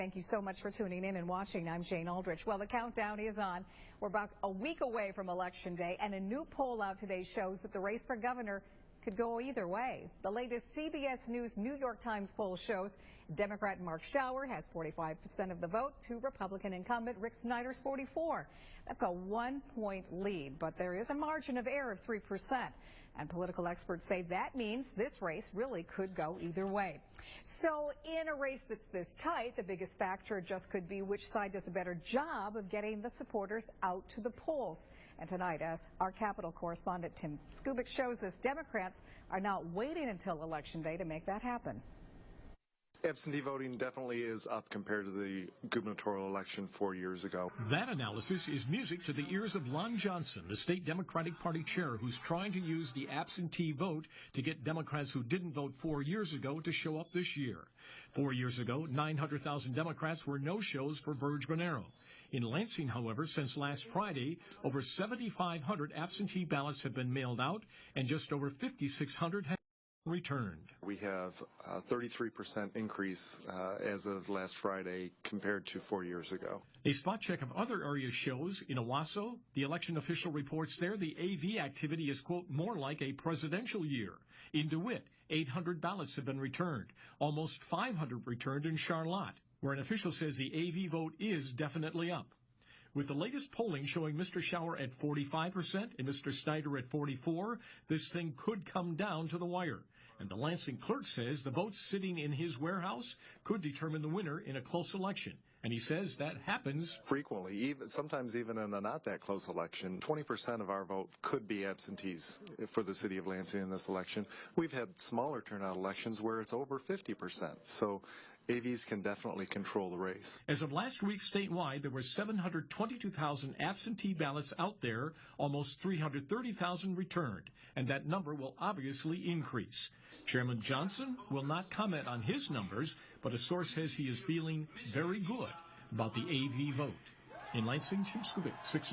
Thank you so much for tuning in and watching. I'm Jane Aldrich. Well, the countdown is on. We're about a week away from Election Day, and a new poll out today shows that the race for governor could go either way. The latest CBS News New York Times poll shows Democrat Mark Schauer has 45% of the vote to Republican incumbent Rick Snyder's 44%. That's a 1-point lead, but there is a margin of error of 3%. And political experts say that means this race really could go either way. So in a race that's this tight, the biggest factor just could be which side does a better job of getting the supporters out to the polls. And tonight, as our Capitol correspondent Tim Skubic shows us, Democrats are not waiting until Election Day to make that happen. Absentee voting definitely is up compared to the gubernatorial election 4 years ago. That analysis is music to the ears of Lon Johnson, the state Democratic Party chair, who's trying to use the absentee vote to get Democrats who didn't vote 4 years ago to show up this year. 4 years ago, 900,000 Democrats were no-shows for Verge-Bonero. In Lansing, however, since last Friday, over 7,500 absentee ballots have been mailed out, and just over 5,600 have returned. We have a 33% increase as of last Friday compared to 4 years ago. A spot check of other areas shows in Owasso, the election official reports there the AV activity is, quote, more like a presidential year. In DeWitt, 800 ballots have been returned, almost 500 returned in Charlotte, where an official says the AV vote is definitely up. With the latest polling showing Mr. Schauer at 45% and Mr. Snyder at 44%, this thing could come down to the wire. And the Lansing clerk says the votes sitting in his warehouse could determine the winner in a close election. And he says that happens frequently, sometimes even in a not that close election. 20% of our vote could be absentees for the city of Lansing in this election. We've had smaller turnout elections where it's over 50%. So AVs can definitely control the race. As of last week statewide, there were 722,000 absentee ballots out there, almost 330,000 returned, and that number will obviously increase. Chairman Johnson will not comment on his numbers, but a source says he is feeling very good about the AV vote. In Lansing, Tim Skubic, 6 News.